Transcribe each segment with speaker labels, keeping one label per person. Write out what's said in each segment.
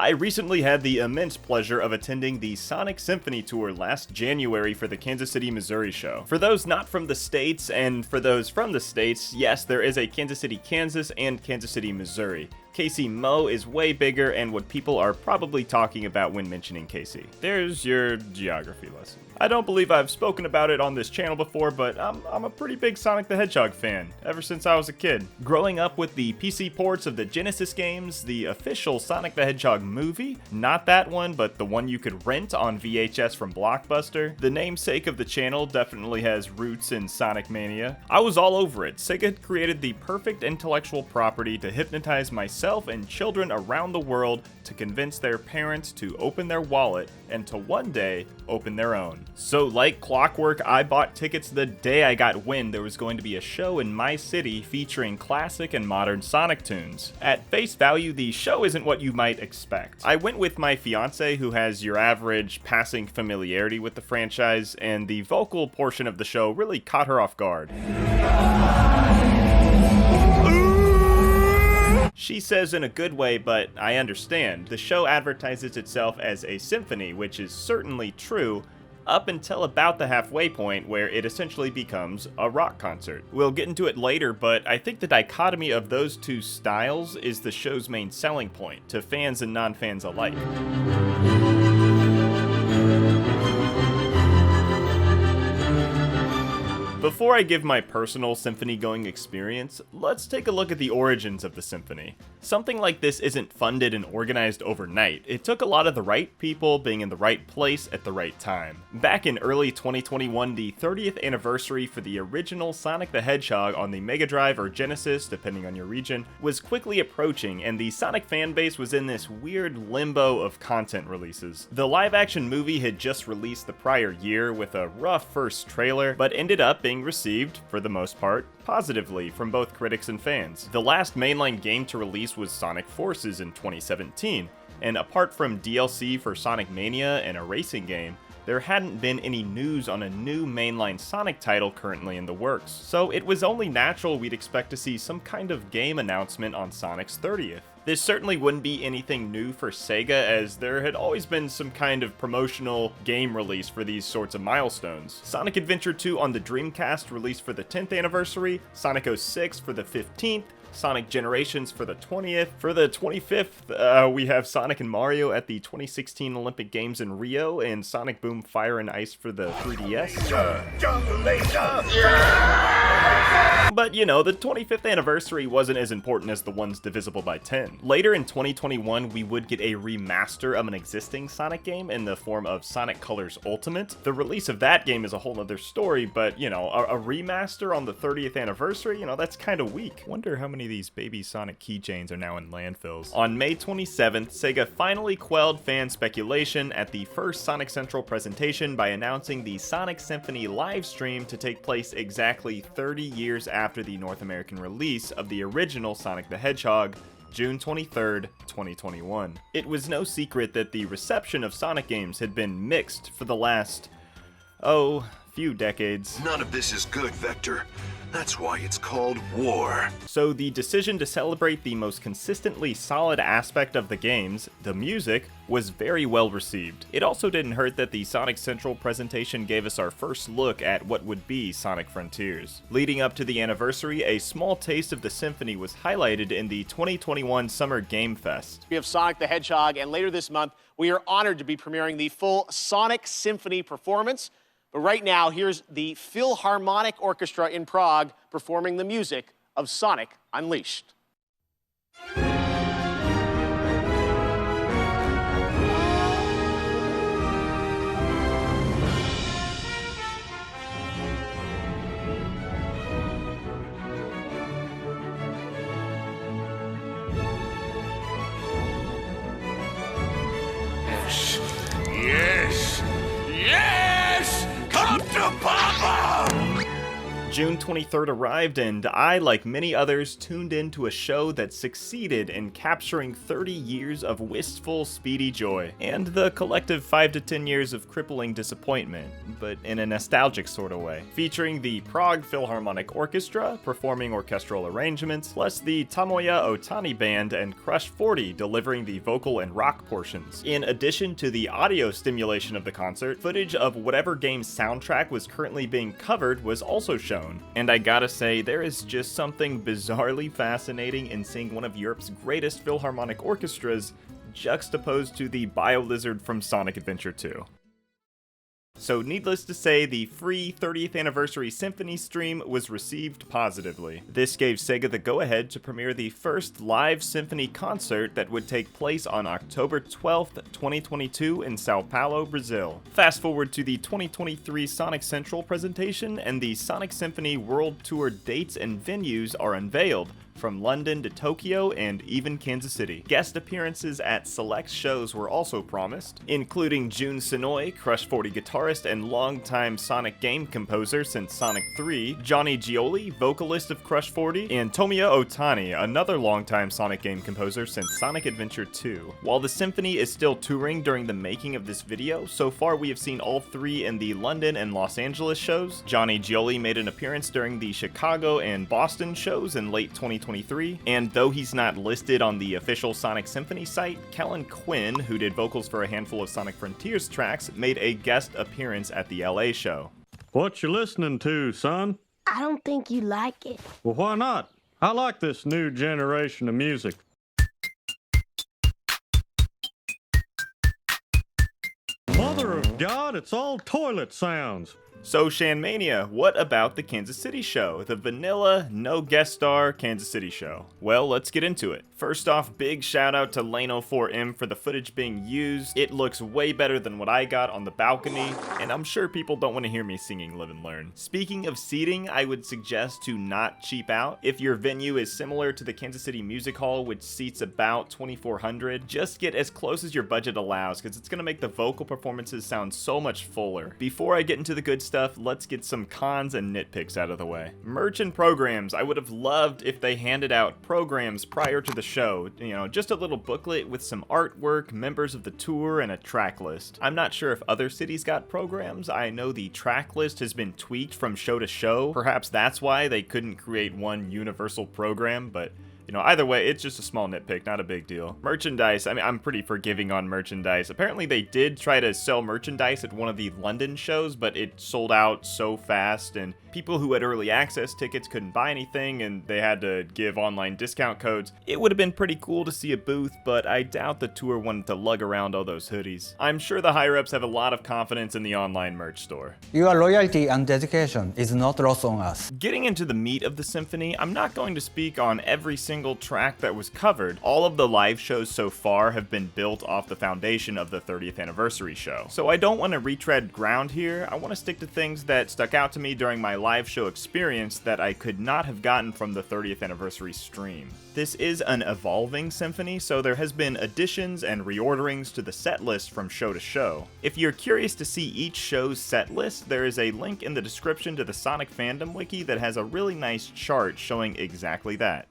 Speaker 1: I recently had the immense pleasure of attending the Sonic Symphony tour last January for the Kansas City, Missouri show. For those not from the States, and for those from the States, yes, there is a Kansas City, Kansas, and Kansas City, Missouri. KC Mo is way bigger and what people are probably talking about when mentioning KC. There's your geography lesson. I don't believe I've spoken about it on this channel before, but I'm a pretty big Sonic the Hedgehog fan, ever since I was a kid. Growing up with the PC ports of the Genesis games, the official Sonic the Hedgehog movie, not that one, but the one you could rent on VHS from Blockbuster, the namesake of the channel definitely has roots in Sonic Mania. I was all over it. Sega had created the perfect intellectual property to hypnotize myself and children around the world to convince their parents to open their wallet and to one day open their own. So like clockwork, I bought tickets the day I got wind there was going to be a show in my city featuring classic and modern Sonic tunes. At face value, the show isn't what you might expect. I went with my fiance, who has your average passing familiarity with the franchise, and the vocal portion of the show really caught her off guard. She says in a good way, but I understand. The show advertises itself as a symphony, which is certainly true, up until about the halfway point where it essentially becomes a rock concert. We'll get into it later, but I think the dichotomy of those two styles is the show's main selling point, to fans and non-fans alike. Before I give my personal symphony-going experience, let's take a look at the origins of the symphony. Something like this isn't funded and organized overnight. It took a lot of the right people being in the right place at the right time. Back in early 2021, the 30th anniversary for the original Sonic the Hedgehog on the Mega Drive or Genesis, depending on your region, was quickly approaching, and the Sonic fanbase was in this weird limbo of content releases. The live-action movie had just released the prior year with a rough first trailer, but ended up being received, for the most part, positively from both critics and fans. The last mainline game to release was Sonic Forces in 2017, and apart from DLC for Sonic Mania and a racing game, there hadn't been any news on a new mainline Sonic title currently in the works, so it was only natural we'd expect to see some kind of game announcement on Sonic's 30th. This certainly wouldn't be anything new for Sega, as there had always been some kind of promotional game release for these sorts of milestones. Sonic Adventure 2 on the Dreamcast released for the 10th anniversary, Sonic 06 for the 15th, Sonic Generations for the 20th. For the 25th, we have Sonic and Mario at the 2016 Olympic Games in Rio, and Sonic Boom Fire and Ice for the 3DS. But you know, the 25th anniversary wasn't as important as the ones divisible by 10. Later in 2021, we would get a remaster of an existing Sonic game in the form of Sonic Colors Ultimate. The release of that game is a whole other story, but you know, a remaster on the 30th anniversary, you know, that's kind of weak. Wonder how many of these baby Sonic keychains are now in landfills. On May 27th, Sega finally quelled fan speculation at the first Sonic Central presentation by announcing the Sonic Symphony live stream to take place exactly 30 years after the North American release of the original Sonic the Hedgehog, June 23rd, 2021. It was no secret that the reception of Sonic games had been mixed for the last, few decades.
Speaker 2: None of this is good, Vector. That's why it's called war.
Speaker 1: So the decision to celebrate the most consistently solid aspect of the games, the music, was very well received. It also didn't hurt that the Sonic Central presentation gave us our first look at what would be Sonic Frontiers. Leading up to the anniversary, a small taste of the symphony was highlighted in the 2021 Summer Game Fest.
Speaker 3: We have Sonic the Hedgehog, and later this month, we are honored to be premiering the full Sonic Symphony performance. But right now, here's the Philharmonic Orchestra in Prague performing the music of Sonic Unleashed.
Speaker 2: Yes! Yes! Come to Papa!
Speaker 1: June 23rd arrived, and I, like many others, tuned in to a show that succeeded in capturing 30 years of wistful, speedy joy, and the collective 5 to 10 years of crippling disappointment, but in a nostalgic sort of way. Featuring the Prague Philharmonic Orchestra performing orchestral arrangements, plus the Tomoya Ohtani Band and Crush 40 delivering the vocal and rock portions. In addition to the audio stimulation of the concert, footage of whatever game's soundtrack was currently being covered was also shown. And I gotta say, there is just something bizarrely fascinating in seeing one of Europe's greatest philharmonic orchestras juxtaposed to the BioLizard from Sonic Adventure 2. So needless to say, the free 30th Anniversary Symphony stream was received positively. This gave Sega the go-ahead to premiere the first live symphony concert that would take place on October 12th, 2022 in Sao Paulo, Brazil. Fast forward to the 2023 Sonic Central presentation, and the Sonic Symphony World Tour dates and venues are unveiled, from London to Tokyo and even Kansas City. Guest appearances at select shows were also promised, including Jun Senoue, Crush 40 guitarist and longtime Sonic game composer since Sonic 3, Johnny Gioli, vocalist of Crush 40, and Tomoya Ohtani, another longtime Sonic game composer since Sonic Adventure 2. While the symphony is still touring during the making of this video, so far we have seen all three in the London and Los Angeles shows. Johnny Gioli made an appearance during the Chicago and Boston shows in late 2023, and though he's not listed on the official Sonic Symphony site, Kellen Quinn, who did vocals for a handful of Sonic Frontiers tracks, made a guest appearance at the LA show.
Speaker 4: What you listening to, son?
Speaker 5: I don't think you like it.
Speaker 4: Well, why not? I like this new generation of music. Mother of God, it's all toilet sounds.
Speaker 1: So Shanmania, what about the Kansas City show? The vanilla, no guest star Kansas City show. Well, let's get into it. First off, big shout out to Lane04M for the footage being used. It looks way better than what I got on the balcony, and I'm sure people don't want to hear me singing Live and Learn. Speaking of seating, I would suggest to not cheap out. If your venue is similar to the Kansas City Music Hall, which seats about 2,400, just get as close as your budget allows, because it's going to make the vocal performances sound so much fuller. Before I get into the good stuff, let's get some cons and nitpicks out of the way. Merch and programs. I would have loved if they handed out programs prior to the show. You know, just a little booklet with some artwork, members of the tour, and a track list. I'm not sure if other cities got programs. I know the track list has been tweaked from show to show. Perhaps that's why they couldn't create one universal program, but you know, either way, it's just a small nitpick, not a big deal. Merchandise, I mean, I'm pretty forgiving on merchandise. Apparently they did try to sell merchandise at one of the London shows, but it sold out so fast, and people who had early access tickets couldn't buy anything, and they had to give online discount codes. It would have been pretty cool to see a booth, but I doubt the tour wanted to lug around all those hoodies. I'm sure the higher-ups have a lot of confidence in the online merch store.
Speaker 6: Your loyalty and dedication is not lost on us.
Speaker 1: Getting into the meat of the symphony, I'm not going to speak on every single track that was covered. All of the live shows so far have been built off the foundation of the 30th anniversary show. So I don't want to retread ground here. I want to stick to things that stuck out to me during my live show experience that I could not have gotten from the 30th anniversary stream. This is an evolving symphony, so there has been additions and reorderings to the set list from show to show. If you're curious to see each show's set list, there is a link in the description to the Sonic Fandom Wiki that has a really nice chart showing exactly that.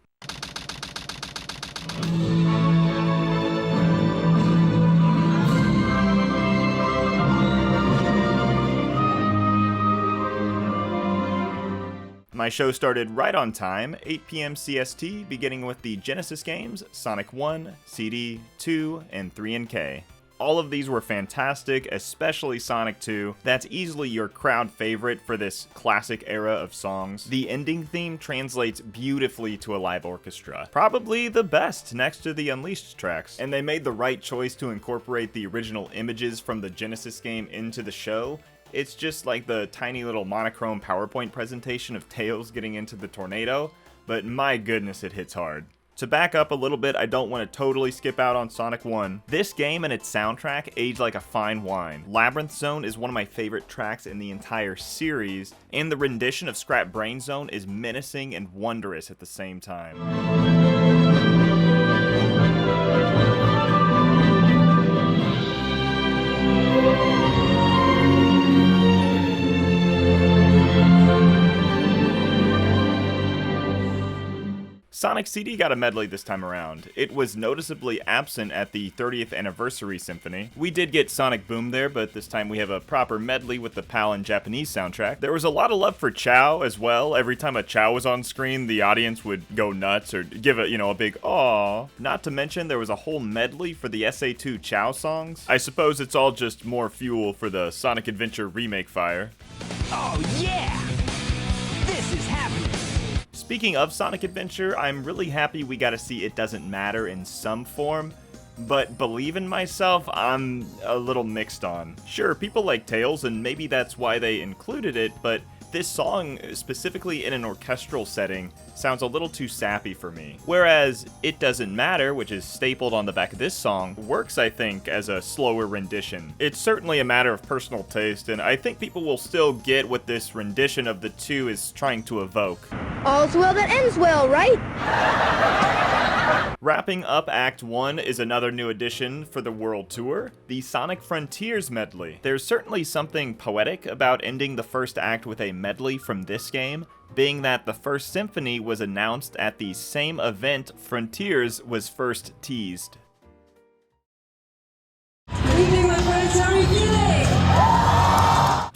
Speaker 1: My show started right on time, 8 p.m. CST, beginning with the Genesis games, Sonic 1, CD, 2, and 3 and K. All of these were fantastic, especially Sonic 2. That's easily your crowd favorite for this classic era of songs. The ending theme translates beautifully to a live orchestra. Probably the best next to the Unleashed tracks. And they made the right choice to incorporate the original images from the Genesis game into the show. It's just like the tiny little monochrome PowerPoint presentation of Tails getting into the tornado, but my goodness, it hits hard. To back up a little bit, I don't want to totally skip out on Sonic 1. This game and its soundtrack age like a fine wine. Labyrinth Zone is one of my favorite tracks in the entire series, and the rendition of Scrap Brain Zone is menacing and wondrous at the same time. Sonic CD got a medley this time around. It was noticeably absent at the 30th Anniversary Symphony. We did get Sonic Boom there, but this time we have a proper medley with the PAL and Japanese soundtrack. There was a lot of love for Chao as well. Every time a Chao was on screen, the audience would go nuts or give it, a big aww. Not to mention, there was a whole medley for the SA2 Chao songs. I suppose it's all just more fuel for the Sonic Adventure remake fire.
Speaker 7: Oh yeah! This is happening!
Speaker 1: Speaking of Sonic Adventure, I'm really happy we got to see It Doesn't Matter in some form, but Believe in Myself, I'm a little mixed on. Sure, people like Tails, and maybe that's why they included it, but this song, specifically in an orchestral setting, sounds a little too sappy for me. Whereas It Doesn't Matter, which is stapled on the back of this song, works, I think, as a slower rendition. It's certainly a matter of personal taste, and I think people will still get what this rendition of the two is trying to evoke.
Speaker 5: All's well that ends well, right?
Speaker 1: Wrapping up Act 1 is another new addition for the World Tour, the Sonic Frontiers medley. There's certainly something poetic about ending the first act with a medley from this game, being that the first symphony was announced at the same event Frontiers was first teased.
Speaker 8: Good evening, my friends. How are you feeling?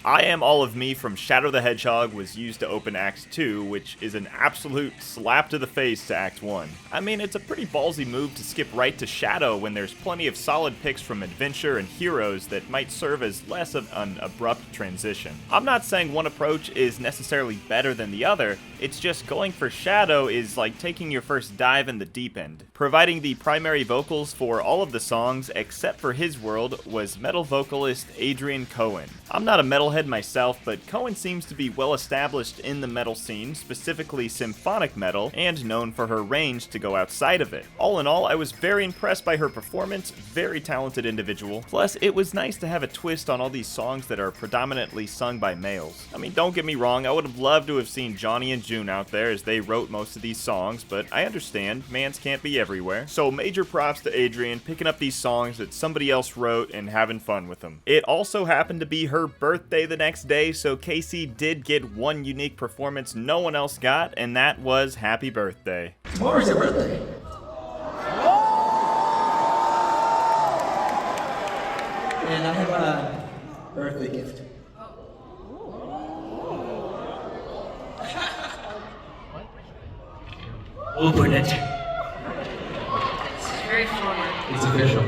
Speaker 1: I Am All of Me from Shadow the Hedgehog was used to open Act 2, which is an absolute slap to the face to Act 1. I mean, it's a pretty ballsy move to skip right to Shadow when there's plenty of solid picks from Adventure and Heroes that might serve as less of an abrupt transition. I'm not saying one approach is necessarily better than the other, it's just going for Shadow is like taking your first dive in the deep end. Providing the primary vocals for all of the songs except for his world was metal vocalist Adrian Cohen. I'm not a metalhead myself, but Cohen seems to be well established in the metal scene, specifically symphonic metal, and known for her range to go outside of it. All in all, I was very impressed by her performance, very talented individual. Plus, it was nice to have a twist on all these songs that are predominantly sung by males. I mean, don't get me wrong, I would have loved to have seen Johnny and June out there as they wrote most of these songs, but I understand, mans can't be everywhere. So major props to Adrian picking up these songs that somebody else wrote and having fun with them. It also happened to be her birthday the next day, so Casey did get one unique performance no one else got, and that was Happy Birthday.
Speaker 9: Tomorrow's your birthday. And I have a birthday gift. Open it.
Speaker 8: It's very forward.
Speaker 9: It's official.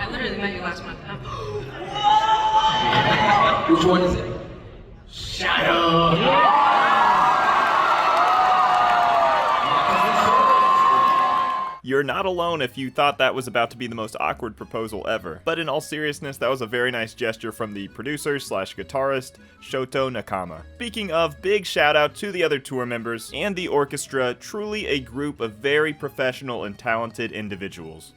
Speaker 8: I literally met you last month.
Speaker 9: Which one is it? Shadow!
Speaker 1: You're not alone if you thought that was about to be the most awkward proposal ever. But in all seriousness, that was a very nice gesture from the producer/guitarist, Shoto Nakama. Speaking of, big shout out to the other tour members and the orchestra, truly a group of very professional and talented individuals.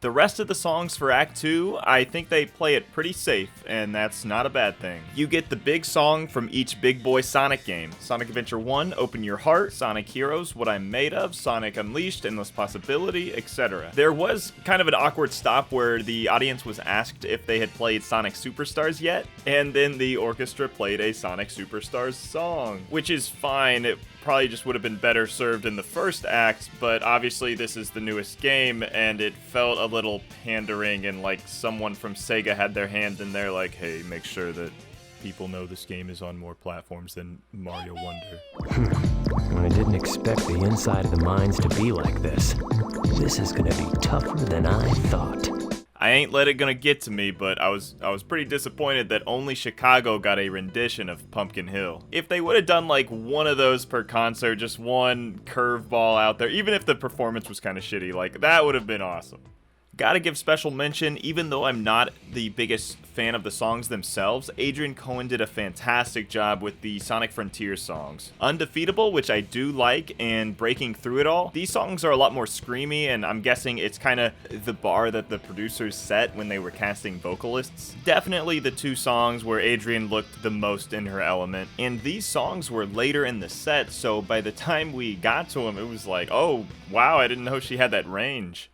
Speaker 1: The rest of the songs for Act 2, I think they play it pretty safe, and that's not a bad thing. You get the big song from each big boy Sonic game. Sonic Adventure 1, Open Your Heart, Sonic Heroes, What I'm Made Of, Sonic Unleashed, Endless Possibility, etc. There was kind of an awkward stop where the audience was asked if they had played Sonic Superstars yet, and then the orchestra played a Sonic Superstars song, which is fine. It probably just would have been better served in the first act, but obviously this is the newest game, and it felt a little pandering, and like someone from Sega had their hand in there like, hey, make sure that people know this game is on more platforms than Mario Wonder.
Speaker 10: I didn't expect the inside of the mines to be like this. This is gonna be tougher than I thought.
Speaker 1: I ain't let it gonna get to me, but I was pretty disappointed that only Chicago got a rendition of Pumpkin Hill. If they would have done like one of those per concert, just one curveball out there, even if the performance was kind of shitty, like that would have been awesome. Gotta give special mention, even though I'm not the biggest fan of the songs themselves, Adrian Cohen did a fantastic job with the Sonic Frontiers songs. Undefeatable, which I do like, and Breaking Through It All. These songs are a lot more screamy, and I'm guessing it's kind of the bar that the producers set when they were casting vocalists. Definitely the two songs where Adrian looked the most in her element, and these songs were later in the set, so by the time we got to them, it was like, oh, wow, I didn't know she had that range.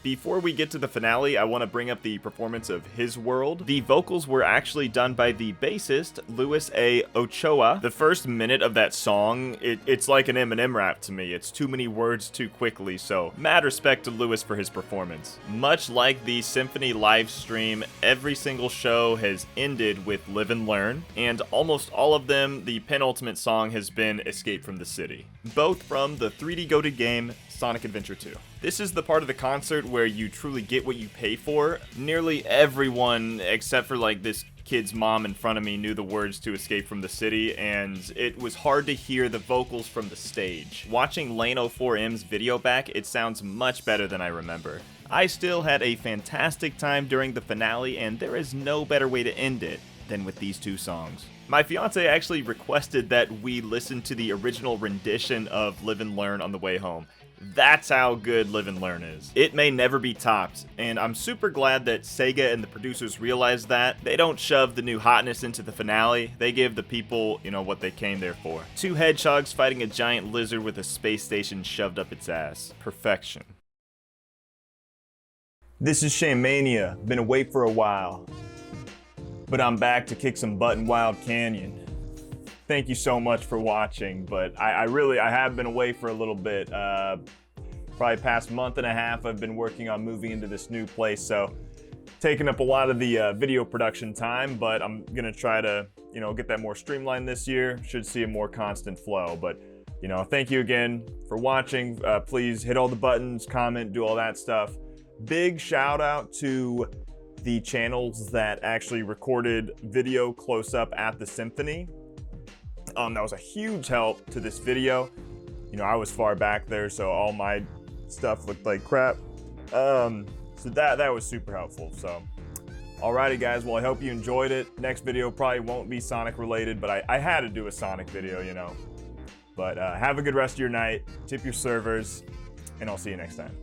Speaker 1: Before we get to the finale, I want to bring up the performance of His World. The vocals were actually done by the bassist, Luis A. Ochoa. The first minute of that song, it's like an Eminem rap to me. It's too many words too quickly, so mad respect to Luis for his performance. Much like the Symphony live stream, every single show has ended with Live and Learn, and almost all of them, the penultimate song has been Escape from the City, both from the 3D goated game Sonic Adventure 2. This is the part of the concert where you truly get what you pay for. Nearly everyone, except for like this kid's mom in front of me, knew the words to Escape from the City, and it was hard to hear the vocals from the stage. Watching Lane 04M's video back, it sounds much better than I remember. I still had a fantastic time during the finale, and there is no better way to end it than with these two songs. My fiance actually requested that we listen to the original rendition of Live and Learn on the way home. That's how good Live and Learn is. It may never be topped, and I'm super glad that Sega and the producers realized that. They don't shove the new hotness into the finale, they give the people, what they came there for. Two hedgehogs fighting a giant lizard with a space station shoved up its ass. Perfection. This is Shaymania. Been away for a while, but I'm back to kick some butt in Wild Canyon. Thank you so much for watching, but I have been away for a little bit. Probably past month and a half, I've been working on moving into this new place, so taking up a lot of the video production time, but I'm gonna try to, get that more streamlined this year. Should see a more constant flow, but thank you again for watching. Please hit all the buttons, comment, do all that stuff. Big shout out to the channels that actually recorded video close up at the Symphony. That was a huge help to this video. I was far back there, so all my stuff looked like crap. So that was super helpful. So, alrighty guys, well I hope you enjoyed it. Next video probably won't be Sonic related, but I had to do a Sonic video, But have a good rest of your night, tip your servers, and I'll see you next time.